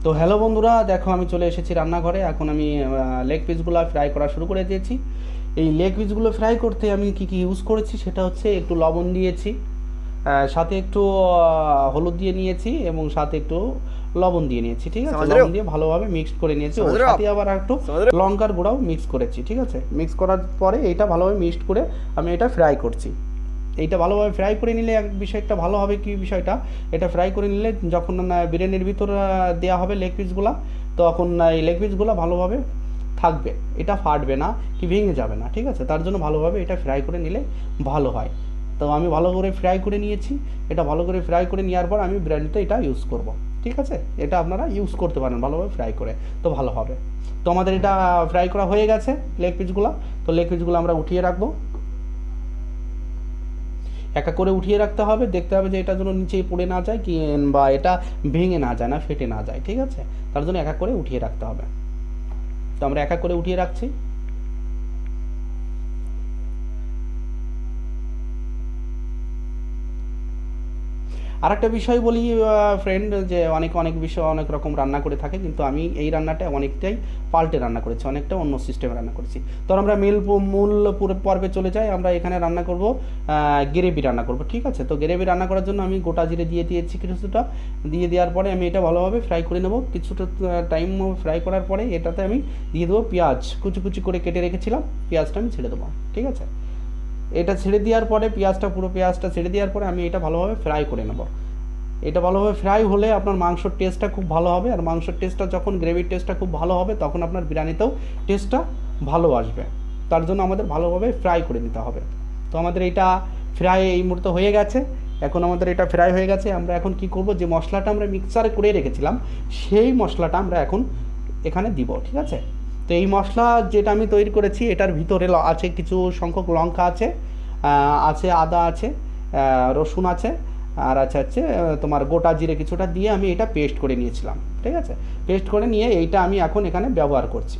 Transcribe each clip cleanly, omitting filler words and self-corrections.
তো হ্যালো বন্ধুরা, দেখো আমি চলে এসেছি রান্নাঘরে। এখন আমি লেগ পিসগুলো ফ্রাই করা শুরু করে দিয়েছি। এই লেগ পিসগুলো ফ্রাই করতে আমি কি কি ইউজ করেছি সেটা হচ্ছে একটু লবণ দিয়েছি, সাথে একটু হলুদ দিয়ে নিয়েছি এবং সাথে একটু লবণ দিয়ে নিয়েছি। ঠিক আছে, লবণ দিয়ে ভালোভাবে মিক্সড করে নিয়েছি। ওর সাথে আবার একটু লঙ্কার গুঁড়াও মিক্স করেছি। ঠিক আছে, মিক্স করার পরে এইটা ভালোভাবে মিক্সড করে আমি এটা ফ্রাই করছি। এইটা ভালোভাবে ফ্রাই করে নিলে এক বিষয়টা ভালো হবে, কি বিষয়টা, এটা ফ্রাই করে নিলে যখন বিরিয়ানির ভিতর দেওয়া হবে লেগ পিসগুলো, তখন এই লেগ পিসগুলো ভালোভাবে থাকবে, এটা ফাটবে না কি ভেঙে যাবে না। ঠিক আছে, তার জন্য ভালোভাবে এটা ফ্রাই করে নিলে ভালো হয়। তো আমি ভালো করে ফ্রাই করে নিয়েছি। এটা ভালো করে ফ্রাই করে নেওয়ার পর আমি বিরিয়ানিতে এটা ইউজ করব। ঠিক আছে, এটা আপনারা ইউজ করতে পারেন ভালোভাবে ফ্রাই করে, তো ভালো হবে। তো আমাদের এটা ফ্রাই করা হয়ে গেছে লেগ পিসগুলো। তো লেগ পিসগুলো আমরা উঠিয়ে রাখবো, একা করে উঠিয়ে রাখতে হবে। দেখতে হবে যে এটা যেন নিচেই পড়ে না যায়, কি বা এটা ভেঙে না যায়, না ফেটে না যায়। ঠিক আছে, তার জন্য একা করে উঠিয়ে রাখতে হবে। তো আমরা একা করে উঠিয়ে রাখছি। আরেকটা বিষয় বলি ফ্রেন্ড, যে অনেক বিষয় অনেক রকম রান্না করে থাকে, কিন্তু আমি এই রান্নাটা অনেকটাই পাল্টে রান্না করেছি, অনেকটা অন্য সিস্টেমে রান্না করেছি। তো আমরা মূল পর্বে চলে যাই। আমরা এখানে রান্না করব, গ্রেভি রান্না করব। ঠিক আছে, তো গ্রেভি রান্না করার জন্য আমি গোটা জিরে দিয়ে দিয়েছি কিছুটা। দিয়ে দেওয়ার পরে আমি এটা ভালোভাবে ফ্রাই করে নেব। কিছুটা টাইম ফ্রাই করার পরে এটাতে আমি দিয়ে দেবো পেঁয়াজ, কুচি কুচি করে কেটে রেখেছিলাম। পেঁয়াজটা আমি ছেড়ে দেবো। ঠিক আছে, এটা ছেড়ে দেওয়ার পরে পুরো পেঁয়াজটা ছেড়ে দেওয়ার পরে আমি এটা ভালোভাবে ফ্রাই করে নেব। এটা ভালোভাবে ফ্রাই হলে আপনার মাংসর টেস্টটা খুব ভালো হবে, আর মাংসর টেস্টটা যখন গ্রেভির টেস্টটা খুব ভালো হবে তখন আপনার বিরিয়ানিতেও টেস্টটা ভালো আসবে। তার জন্য আমাদের ভালোভাবে ফ্রাই করে নিতে হবে। তো আমাদের এটা ফ্রাই এই মুহূর্তে হয়ে গেছে। এখন আমাদের এটা ফ্রাই হয়ে গেছে। আমরা এখন কি করব, যে মশলাটা আমরা মিক্সারে করে রেখেছিলাম সেই মশলাটা আমরা এখন এখানে দিব। ঠিক আছে, তো এই মশলা যেটা আমি তৈরি করেছি এটার ভিতরে আছে কিছু সংখ্যক লঙ্কা আছে, আদা আছে, রসুন আছে, আর হচ্ছে তোমার গোটা জিরে কিছুটা দিয়ে আমি এটা পেস্ট করে নিয়েছিলাম। ঠিক আছে, পেস্ট করে নিয়ে এইটা আমি এখন এখানে ব্যবহার করছি।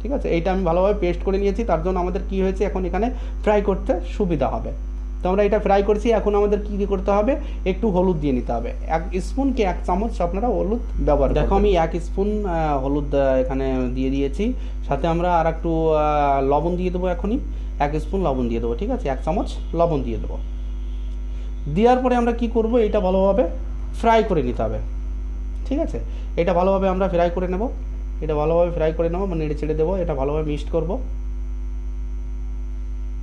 ঠিক আছে, এইটা আমি ভালোভাবে পেস্ট করে নিয়েছি। তার জন্য আমাদের কি হয়েছে, এখন এখানে ফ্রাই করতে সুবিধা হবে। তো আমরা এটা ফ্রাই করছি। এখন আমাদের কী করতে হবে, একটু হলুদ দিয়ে নিতে হবে। 1 স্পুন কি 1 চামচ আপনারা হলুদ ব্যবহার, দেখো আমি 1 স্পুন হলুদ এখানে দিয়ে দিয়েছি। সাথে আমরা আর একটু লবণ দিয়ে দেবো। এখনই 1 স্পুন লবণ দিয়ে দেবো। ঠিক আছে, 1 চামচ লবণ দিয়ে দেবো। দেওয়ার পরে আমরা কি করব, এটা ভালোভাবে ফ্রাই করে নিতে হবে। ঠিক আছে, এটা ভালোভাবে আমরা ফ্রাই করে নেব। এটা ভালোভাবে ফ্রাই করে নেব, নেড়ে চেড়ে দেবো। এটা ভালোভাবে মিক্সড করব,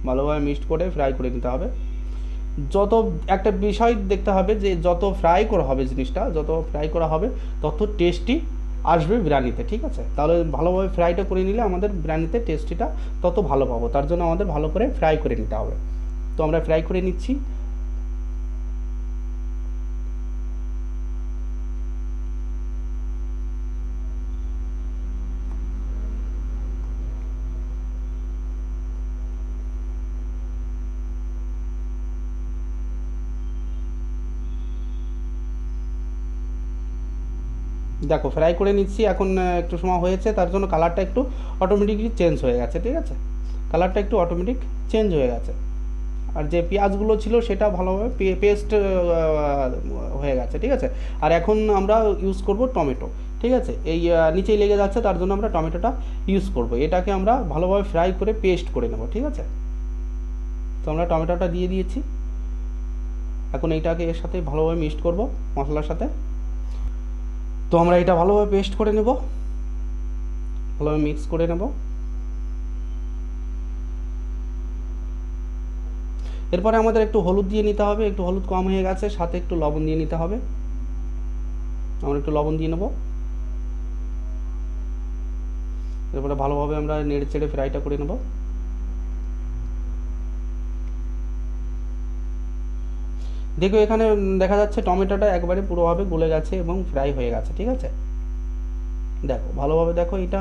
ভালোভাবে মিক্সড করে ফ্রাই করে নিতে হবে। যত একটা বিষয় দেখতে হবে যে যত ফ্রাই করা হবে জিনিসটা, যত ফ্রাই করা হবে তত টেস্টি আসবে বিরিয়ানিতে। ঠিক আছে, তাহলে ভালোভাবে ফ্রাইটা করে নিলে আমাদের বিরিয়ানিতে টেস্টিটা তত ভালো পাবো। তার জন্য আমাদের ভালো করে ফ্রাই করে নিতে হবে। তো আমরা ফ্রাই করে নিচ্ছি। দেখো ফ্রাই করে নিচ্ছি। এখন একটু সময় হয়েছে, তার জন্য কালারটা একটু অটোমেটিকলি চেঞ্জ হয়ে গেছে। ঠিক আছে, কালারটা একটু অটোমেটিক চেঞ্জ হয়ে গেছে। আর যে পেঁয়াজগুলো ছিল সেটা ভালোভাবে পেস্ট হয়ে গেছে। ঠিক আছে, আর এখন আমরা ইউজ করব টমেটো। ঠিক আছে, এই নিচেই লেগে যাচ্ছে, তার জন্য আমরা টমেটোটা ইউজ করব। এটাকে আমরা ভালোভাবে ফ্রাই করে পেস্ট করে নেব। ঠিক আছে, তো আমরা টমেটোটা দিয়ে দিয়েছি। এখন এইটাকে এর সাথে ভালোভাবে মিক্সড করব মশলার সাথে। তো আমরা এটা ভালোভাবে পেস্ট করে নেব, ভালোভাবে মিক্স করে নেব। এরপরে আমাদের একটু হলুদ দিয়ে নিতে হবে। একটু হলুদ কম হয়ে গেছে, সাথে একটু লবণ দিয়ে নিতে হবে। আমরা একটু লবণ দিয়ে নেব। এরপরে ভালোভাবে আমরা নেড়ে চেড়ে ফ্রাইটা করে নেব। দেখো এখানে দেখা যাচ্ছে টমেটোটা একবারে পুরোভাবে গলে গেছে এবং ফ্রাই হয়ে গেছে। ঠিক আছে, দেখো ভালোভাবে দেখো এটা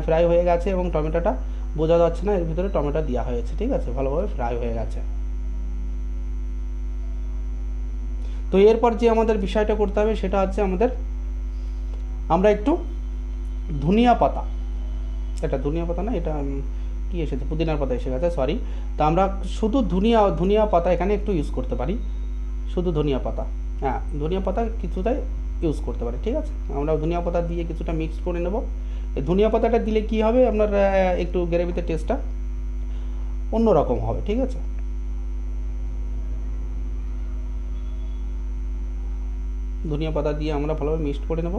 ফ্রাই হয়ে গেছে এবং টমেটোটা বোঝা যাচ্ছে না, এর ভিতরে টমেটো দেওয়া হয়েছে। ঠিক আছে, ভালোভাবে ফ্রাই হয়ে গেছে। তো এরপর যে আমাদের বিষয়টা করতে হবে সেটা হচ্ছে আমরা একটু ধনিয়া পাতা, এটা ধনিয়া পাতা না, এটা কি এসেছে, পুদিনার পাতা এসে গেছে, সরি। তো আমরা শুধু ধনিয়া পাতা এখানে একটু ইউজ করতে পারি, শুধু ধনিয়া পাতা, হ্যাঁ ধনিয়া পাতা কিছুটাই ইউজ করতে পারি, ঠিক আছে। আমরা ধনিয়া পাতা দিয়ে কিছুটা মিক্স করে নেব। এই ধনিয়া পাতাটা দিলে কি হবে, আপনার একটু গ্রেভিতে টেস্টটা অন্যরকম হবে, ঠিক আছে। ধনিয়া পাতা দিয়ে আমরা ভালোভাবে মিক্সড করে নেব।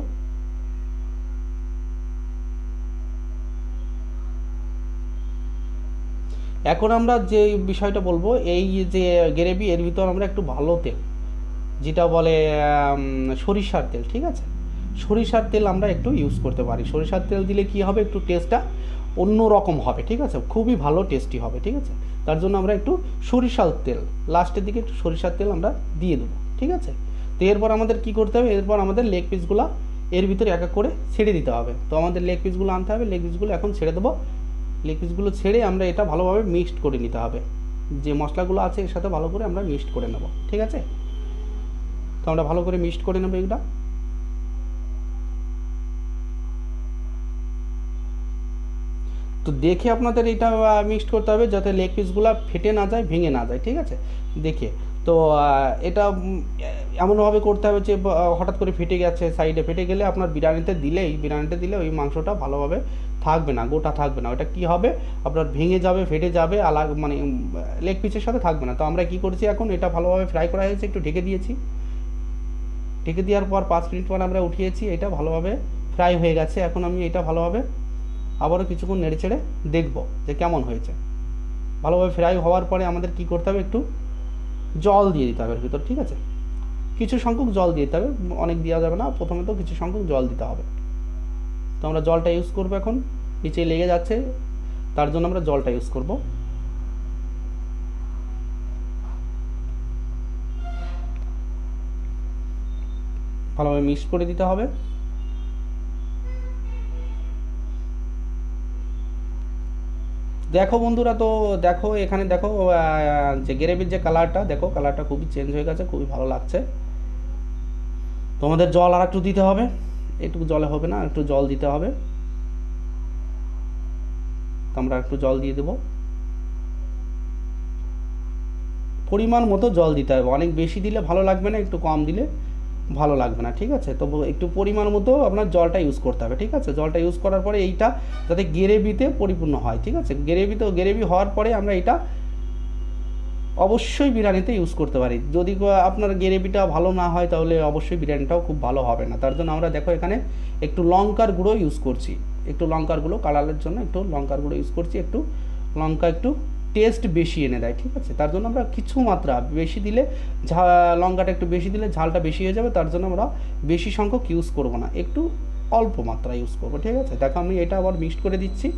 এখন আমরা যে বিষয়টা বলবো, এই যে গ্রেভি এর ভিতর আমরা একটু ভালো তেল, যেটা বলে সরিষার তেল, ঠিক আছে, সরিষার তেল আমরা একটু ইউজ করতে পারি। সরিষার তেল দিলে কি হবে, একটু টেস্টটা অন্য রকম হবে, ঠিক আছে, খুবই ভালো টেস্টি হবে, ঠিক আছে। তার জন্য আমরা একটু সরিষার তেল লাস্টের দিকে একটু সরিষার তেল আমরা দিয়ে দেবো, ঠিক আছে। তো এরপর আমাদের কি করতে হবে, এরপর আমাদের লেগ পিসগুলো এর ভিতরে এক এক করে ছেড়ে দিতে হবে। তো আমাদের লেগ পিসগুলো আনতে হবে, লেগ পিসগুলো এখন ছেড়ে দেবো। লেগ পিসগুলো ছেড়ে আমরা এটা ভালোভাবে মিক্সড করে নিতে হবে, যে মশলাগুলো আছে এর সাথে ভালো করে আমরা মিক্সড করে নেব, ঠিক আছে। তো আমরা ভালো করে মিক্সড করে নেবো এটা। তো দেখে আপনাদের এটা মিক্সড করতে হবে যাতে লেগ পিসগুলো ফেটে না যায়, ভেঙে না যায়, ঠিক আছে, দেখে। তো এটা এমনভাবে করতে হবে যে হঠাৎ করে ফেটে গেছে, সাইডে ফেটে গেলে আপনার বিরিয়ানিতে দিলে ওই মাংসটা ভালোভাবে থাকবে না, গোটা থাকবে না, ওটা কি হবে আপনার ভেঙে যাবে, ফেটে যাবে, আলাদা মানে লেগ পিসের সাথে থাকবে না। তো আমরা কি করছি, এখন এটা ভালোভাবে ফ্রাই করা হয়েছে, একটু ঢেকে দিয়েছি। ঢেকে দেওয়ার পর 5 মিনিট পর আমরা উঠিয়েছি, এটা ভালোভাবে ফ্রাই হয়ে গেছে। এখন আমি এটা ভালোভাবে আবারও কিছুক্ষণ নেড়ে চেড়ে দেখব যে কেমন হয়েছে। ভালোভাবে ফ্রাই হওয়ার পরে আমাদের কি করতে হবে, একটু জল দিয়ে দিতে হবে এর ভিতর, ঠিক আছে, কিছু সংখ্যক জল দিয়ে দিতে হবে, অনেক দেওয়া যাবে না, প্রথমে তো কিছু সংখ্যক জল দিতে হবে। তো আমরা জলটা ইউজ করবো, এখন নিচে লেগে যাচ্ছে তার জন্য আমরা জলটা ইউজ করব। ভালোভাবে মিক্স করে দিতে হবে। দেখো বন্ধুরা, তো দেখো এখানে দেখো যে গ্রেভির যে কালারটা, দেখো কালারটা খুবই চেঞ্জ হয়ে গেছে, খুবই ভালো লাগছে। তোমাদের জল আর একটু দিতে হবে, একটু জলে হবে না, একটু জল দিতে হবে। তো আমরা একটু জল দিয়ে দেবো, পরিমাণ মতো জল দিতে হবে, অনেক বেশি দিলে ভালো লাগবে না, একটু কম দিলে ভালো লাগবে না, ঠিক আছে। তো একটু পরিমাণ মতো আপনার জলটা ইউজ করতে হবে, ঠিক আছে। জলটা ইউজ করার পরে এইটা যাতে গ্রেভিতে পরিপূর্ণ হয়, ঠিক আছে, গ্রেভি হওয়ার পরে আমরা এটা অবশ্যই বিরিয়ানিতে ইউজ করতে পারি। যদি আপনার গ্রেভিটা ভালো না হয় তাহলে অবশ্যই বিরিয়ানিটাও খুব ভালো হবে না। তার জন্য আমরা দেখো এখানে একটু লঙ্কার গুঁড়ো ইউজ করছি, একটু লঙ্কার গুঁড়ো কালারের জন্য একটু লঙ্কার গুঁড়ো ইউজ করছি। একটু লঙ্কা একটু টেস্ট বেশি এনে দেয়, ঠিক আছে। তার জন্য আমরা কিছু মাত্রা বেশি দিলে লঙ্কাটা একটু বেশি দিলে ঝালটা বেশি হয়ে যাবে, তার জন্য আমরা বেশি সংখ্যক ইউজ করব না, একটু অল্প মাত্রা ইউজ করবো, ঠিক আছে। দেখো আমি এটা আবার মিক্সড করে দিচ্ছি।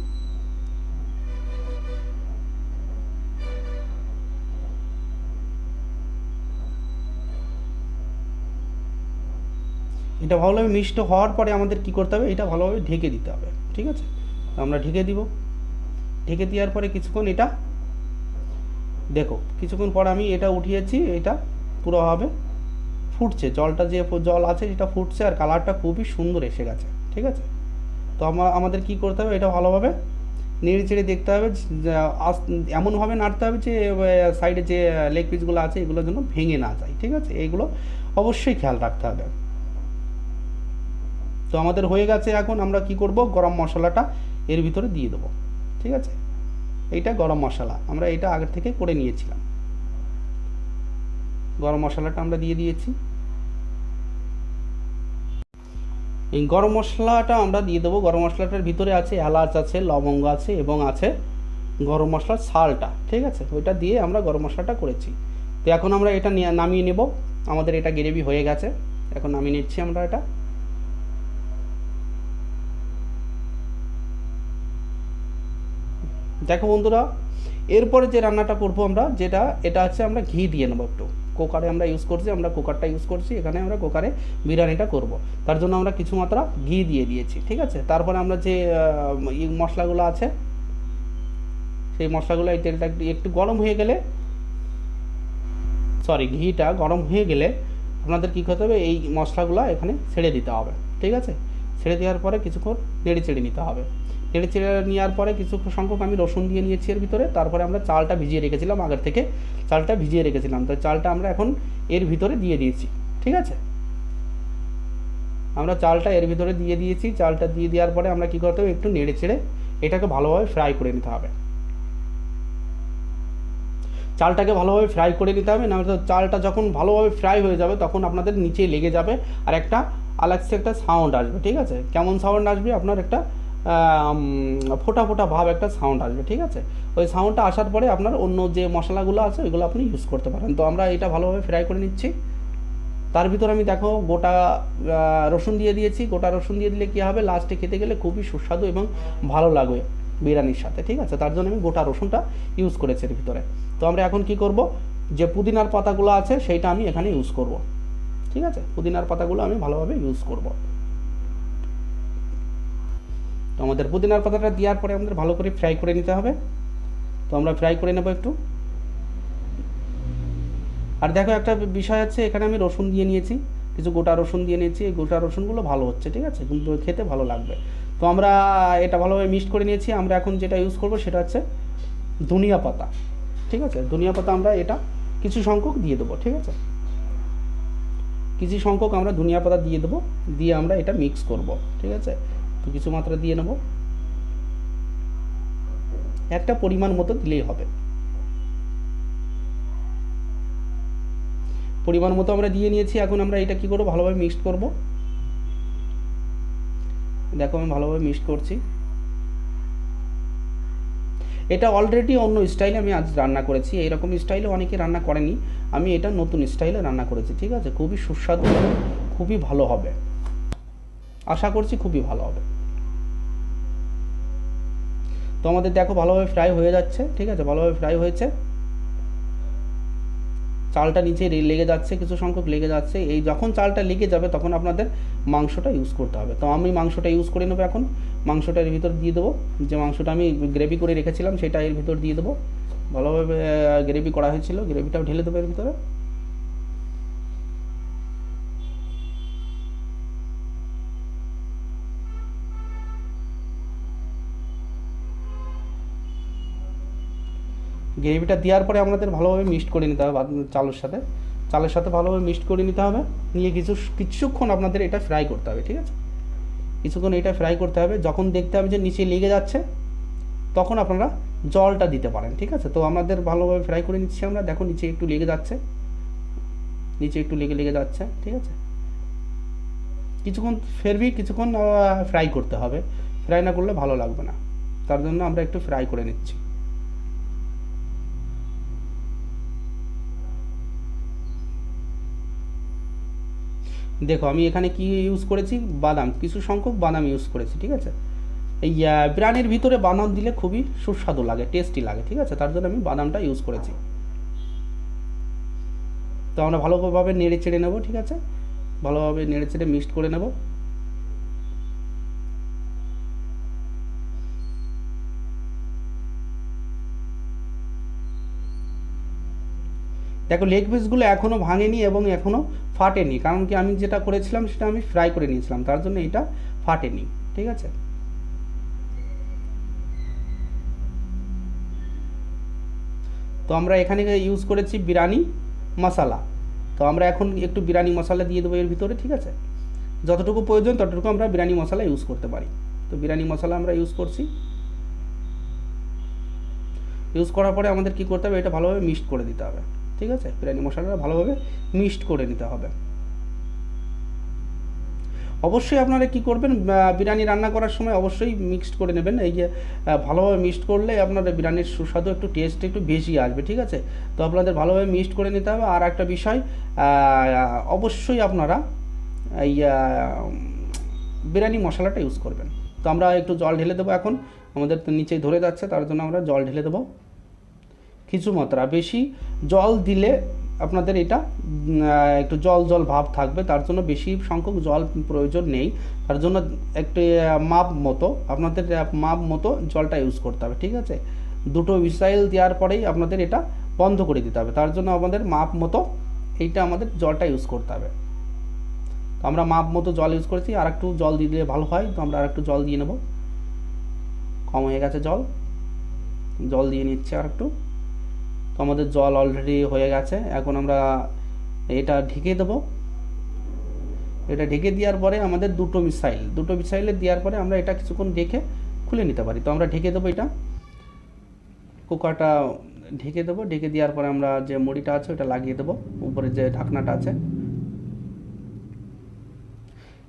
এটা ভালোভাবে মিক্সড হওয়ার পরে আমাদের কি করতে হবে, এটা ভালোভাবে ঢেকে দিতে হবে, ঠিক আছে। আমরা ঢেকে দিব। ঢেকে দেওয়ার পরে কিছুক্ষণ এটা দেখো, কিছুক্ষণ পর আমি এটা উঠিয়েছি, এটা পুরোভাবে ফুটছে, জলটা যে জল আছে সেটা ফুটছে আর কালারটা খুবই সুন্দর এসে গেছে, ঠিক আছে। তো আমাদের কি করতে হবে, এটা ভালোভাবে নেড়ে চেড়ে দেখতে হবে, এমনভাবে নাড়তে হবে যে সাইডে যে লেগ পিসগুলো আছে এগুলোর জন্য ভেঙে না যায়, ঠিক আছে, এইগুলো অবশ্যই খেয়াল রাখতে হবে। তো আমাদের হয়ে গেছে। এখন আমরা কি করব, গরম মশলাটা এর ভিতরে দিয়ে দেবো, ঠিক আছে। এইটা গরম মশলা, আমরা এটা আগে থেকে করে নিয়েছিলাম। গরম মশলাটা আমরা দিয়ে দিয়েছি। এই গরম মশলাটা আমরা দিয়ে দেবো। গরম মশলাটার ভিতরে আছে এলাচ আছে, লবঙ্গ আছে এবং আছে গরম মশলার ছালটা, ঠিক আছে, ওইটা দিয়ে আমরা গরম মশলাটা করেছি। তো এখন আমরা এটা নামিয়ে নেব। আমাদের এটা গ্রেভি হয়ে গেছে, এখন নামিয়ে নিচ্ছি আমরা এটা। দেখো বন্ধুরা, এরপরে যে রান্নাটা করবো আমরা, এটা হচ্ছে আমরা ঘি দিয়ে নেবো একটু। কুকারে আমরা ইউজ করছি, আমরা কুকারটা ইউজ করছি, এখানে আমরা কুকারে বিরিয়ানিটা করব। তার জন্য আমরা কিছু মাত্রা ঘি দিয়ে দিয়েছি, ঠিক আছে। তারপরে আমরা যে মশলাগুলো আছে সেই মশলাগুলো, এই তেলটা একটু গরম হয়ে গেলে, ঘিটা গরম হয়ে গেলে আপনাদের কী করতে হবে, এই মশলাগুলো এখানে ছেড়ে দিতে হবে, ঠিক আছে। ছেড়ে দেওয়ার পরে কিছুক্ষণ নেড়ে চেড়ে নিতে হবে। নেড়ে চেড়ে নেওয়ার পরে কিছু সংখ্যক আমি রসুন দিয়ে নিয়েছি এর ভিতরে। তারপরে আমরা চালটা ভিজিয়ে রেখেছিলাম, আগের থেকে চালটা ভিজিয়ে রেখেছিলাম, তো চালটা আমরা এখন এর ভিতরে দিয়ে দিয়েছি। ঠিক আছে, আমরা চালটা এর ভিতরে দিয়ে দিয়েছি। চালটা দিয়ে দেওয়ার পরে আমরা কী করতে হবে, একটু নেড়ে চেড়ে এটাকে ভালোভাবে ফ্রাই করে নিতে হবে। চালটাকে ভালোভাবে ফ্রাই করে নিতে হবে, না তো চালটা যখন ভালোভাবে ফ্রাই হয়ে যাবে তখন আপনাদের নিচে লেগে যাবে আর একটা আলাদা একটা সাউন্ড আসবে। ঠিক আছে, কেমন সাউন্ড আসবে, আপনার একটা ফোটা ফোটা ভাব একটা সাউন্ড আসবে। ঠিক আছে, ওই সাউন্ডটা আসার পরে আপনার অন্য যে মশলাগুলো আছে ওইগুলো আপনি ইউজ করতে পারেন। তো আমরা এটা ভালোভাবে ফ্রাই করে নিচ্ছি। তার ভিতর আমি দেখো গোটা রসুন দিয়ে দিয়েছি। গোটা রসুন দিয়ে দিলে কী হবে, লাস্টে খেতে গেলে খুবই সুস্বাদু এবং ভালো লাগবে বিরিয়ানির সাথে। ঠিক আছে, তার জন্য আমি গোটা রসুনটা ইউজ করেছি এর ভিতরে। তো আমরা এখন কি করব, যে পুদিনার পাতাগুলো আছে সেইটা আমি এখানে ইউজ করব। ঠিক আছে, পুদিনার পাতাগুলো আমি ভালোভাবে ইউজ করব। তো আমাদের পুদিনার পাতাটা দেওয়ার পরে আমাদের ভালো করে ফ্রাই করে নিতে হবে। তো আমরা ফ্রাই করে নেব একটু। আর দেখো একটা বিষয় আছে, এখানে আমি রসুন দিয়ে নিয়েছি, কিছু গোটা রসুন দিয়ে নিয়েছি। এই গোটা রসুনগুলো ভালো হচ্ছে, ঠিক আছে, কিন্তু খেতে ভালো লাগবে। তো আমরা এটা ভালোভাবে মিক্সড করে নিয়েছি। আমরা এখন যেটা ইউজ করব সেটা হচ্ছে ধনিয়া পাতা। ঠিক আছে, ধনিয়া পাতা আমরা এটা কিছু সংখ্যক দিয়ে দেবো। ঠিক আছে, কিছু সংখ্যক আমরা ধনিয়া পাতা দিয়ে দেবো, দিয়ে আমরা এটা মিক্স করব। ঠিক আছে, তো কিছু মাত্রা দিয়ে নেব, একটা পরিমাণ মতো দিলেই হবে। পরিমাণ মতো আমরা দিয়ে নিয়েছি। এখন আমরা এটা কি করব, ভালোভাবে মিক্সড করব। দেখো আমি ভালোভাবে মিক্সড করছি। এটা অলরেডি অন্য স্টাইলে আমি আজ রান্না করেছি, এইরকম স্টাইলে অনেকে রান্না করেনি, আমি এটা নতুন স্টাইলে রান্না করেছি। ঠিক আছে, খুবই সুস্বাদু এবং খুবই ভালো হবে, আশা করছি খুবই ভালো হবে। তো আমাদের দেখো ভালোভাবে ফ্রাই হয়ে যাচ্ছে। ঠিক আছে, ভালোভাবে ফ্রাই হয়েছে, চালটা নিচে লেগে যাচ্ছে, কিছু সংখ্যক লেগে যাচ্ছে। এই যখন চালটা লেগে যাবে তখন আপনাদের মাংসটা ইউজ করতে হবে। তো আমি মাংসটা ইউজ করে নেবো এখন। মাংসটা এর ভিতর দিয়ে দেবো, যে মাংসটা আমি গ্রেভি করে রেখেছিলাম সেটা এর ভিতর দিয়ে দেবো। ভালোভাবে গ্রেভি করা হয়েছিল, গ্রেভিটাও ঢেলে দেবো এর ভিতরে। গ্রেভিটা দেওয়ার পরে আমাদের ভালোভাবে মিক্সড করে নিতে হবে চালের সাথে ভালোভাবে মিক্সড করে নিতে হবে। নিয়ে কিছুক্ষণ আপনাদের এটা ফ্রাই করতে হবে। ঠিক আছে, কিছুক্ষণ এটা ফ্রাই করতে হবে। যখন দেখতে হবে যে নিচে লেগে যাচ্ছে তখন আপনারা জলটা দিতে পারেন। ঠিক আছে, তো আমাদের ভালোভাবে ফ্রাই করে নিচ্ছি আমরা। দেখো নিচে একটু লেগে যাচ্ছে, নিচে একটু লেগে যাচ্ছে। ঠিক আছে, কিছুক্ষণ ফ্রাই করতে হবে, ফ্রাই না করলে ভালো লাগবে না, তার জন্য আমরা একটু ফ্রাই করে নিচ্ছি। দেখো আমি এখানে কি ইউজ করেছি, বাদাম, কিছু সংখ্যক বাদাম ইউজ করেছি। ঠিক আছে, এই বিরিয়ানির ভিতরে বাদাম দিলে খুবই সুস্বাদু লাগে, টেস্টি লাগে। ঠিক আছে, তার জন্য আমি বাদামটা ইউজ করেছি। তো আমরা ভালোভাবে নেড়ে চেড়ে নেবো। ঠিক আছে, ভালোভাবে নেড়ে চেড়ে মিক্সড করে নেব। দেখো লেগ পিসগুলো এখনও ভাঙেনি এবং এখনও ফাটেনি, কারণ কি আমি যেটা করেছিলাম সেটা আমি ফ্রাই করে নিয়েছিলাম, তার জন্য এটা ফাটেনি। ঠিক আছে, তো আমরা এখানে ইউজ করেছি বিরিয়ানি মশলা। তো আমরা এখন একটু বিরিয়ানি মশলা দিয়ে দেবো এর ভিতরে। ঠিক আছে, যতটুকু প্রয়োজন ততটুকু আমরা বিরিয়ানি মশলা ইউজ করতে পারি। তো বিরিয়ানি মশলা আমরা ইউজ করছি। ইউজ করার পরে আমাদের কি করতে হবে, এটা ভালোভাবে মিক্সড করে দিতে হবে। ঠিক আছে, বিরিয়ানি মশলাটা ভালোভাবে মিক্সড করে নিতে হবে। অবশ্যই আপনারা কি করবেন, বিরিয়ানি রান্না করার সময় অবশ্যই মিক্সড করে নেবেন। এই যে ভালোভাবে মিক্সড করলে আপনাদের বিরিয়ানির সুস্বাদু একটু টেস্ট একটু বেশি আসবে। ঠিক আছে, তো আপনাদের ভালোভাবে মিক্সড করে নিতে হবে। আর একটা বিষয়, অবশ্যই আপনারা এই বিরিয়ানি মশলাটা ইউজ করবেন। তো আমরা একটু জল ঢেলে দেবো এখন, আমাদের তো নিচেই ধরে যাচ্ছে, তার জন্য আমরা জল ঢেলে দেবো কিছু মাত্রা। বেশি জল দিলে আপনাদের এটা একটু জল জল ভাব থাকবে, তার জন্য বেশি সংখ্যক জল প্রয়োজন নেই। তার জন্য একটু আপনাদের মাপ মতো জলটা ইউজ করতে হবে। ঠিক আছে, দুটো হুইসেল দেওয়ার পরেই আপনাদের এটা বন্ধ করে দিতে হবে, তার জন্য আমাদের মাপ মতো এইটা আমাদের জলটা ইউজ করতে হবে। তো আমরা মাপ মতো জল ইউজ করেছি, আর একটু জল দিলে ভালো হয়, তো আমরা আর একটু জল দিয়ে নেব। কম হয়ে গেছে জল, জল দিয়ে নিচ্ছে আর একটু। তো আমাদের জল অলরেডি হয়ে গেছে। এখন আমরা এটা ঢেকে দেবো। এটা ঢেকে দেওয়ার পরে আমাদের দুটো মিসাইলে দেওয়ার পরে আমরা এটা কিছুক্ষণ রেখে খুলে নিতে পারি। তো আমরা ঢেকে দেবো, এটা কুকারটা ঢেকে দেবো। ঢেকে দেওয়ার পরে আমরা যে মুড়িটা আছে ওটা লাগিয়ে দেবো, উপরে যে ঢাকনাটা আছে।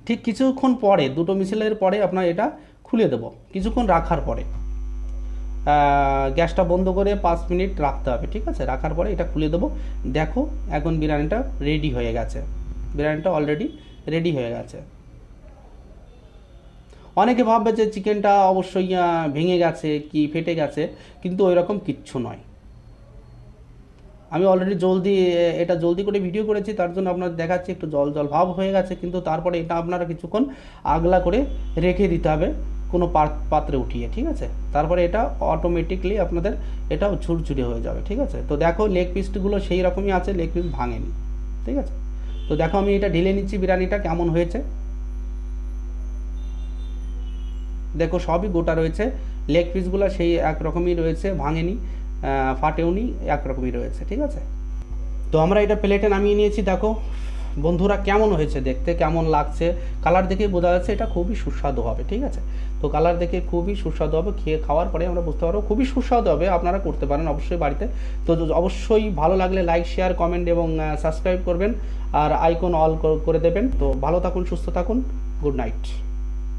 ঠিক কিছুক্ষণ পরে, দুটো মিসাইলের পরে আপনার এটা খুলে দেবো, কিছুক্ষণ রাখার পরে। গ্যাসটা বন্ধ করে 5 মিনিট রাখতে হবে, ঠিক আছে? রাখার পরে এটা খুলে দেবো। দেখো এখন বিরিয়ানিটা রেডি হয়ে গেছে, বিরিয়ানিটা অলরেডি রেডি হয়ে গেছে। অনেকে ভাববে যে চিকেনটা অবশ্যই ভেঙে গেছে কি ফেটে গেছে, কিন্তু ওই রকম কিচ্ছু নয়। আমি অলরেডি এটা জলদি করে ভিডিও করেছি, তার জন্য আপনার দেখাচ্ছি একটু জল জল ভাব হয়ে গেছে, কিন্তু তারপরে এটা আপনারা কিছুক্ষণ আগলা করে রেখে দিতে হবে কোনো পাত্রে উঠিয়ে, ঠিক আছে? তারপরে এটা অটোমেটিকলি আপনাদের এটা ঝুরঝুরে হয়ে যাবে, ঠিক আছে? তো দেখো লেগ পিসগুলো সেই রকমই আছে, লেগ পিস ভাঙেনি, ঠিক আছে? তো দেখো আমি এটা ঢেলে নিচ্ছি, বিরিয়ানিটা কেমন হয়েছে দেখো, সবই গোটা রয়েছে, লেগ পিসগুলো সেই একরকমই রয়েছে, ভাঙেনি, ফাটেওনি, একরকমই রয়েছে, ঠিক আছে? তো আমরা এটা প্লেটে নামিয়ে নিয়েছি। দেখো বন্ধুরা কেমন হয়েছে, দেখতে কেমন লাগছে, কালার দেখে বোঝা যাচ্ছে এটা খুবই সুস্বাদু হবে, ঠিক আছে? তো কালার দেখে খুবই সুস্বাদু হবে, খাওয়ার পরে আমরা বুঝতে পারবো খুবই সুস্বাদু হবে। আপনারা করতে পারেন অবশ্যই বাড়িতে। তো অবশ্যই ভালো লাগলে লাইক, শেয়ার, কমেন্ট এবং সাবস্ক্রাইব করবেন, আর আইকন অল করে দেবেন। তো ভালো থাকুন, সুস্থ থাকুন, গুড নাইট।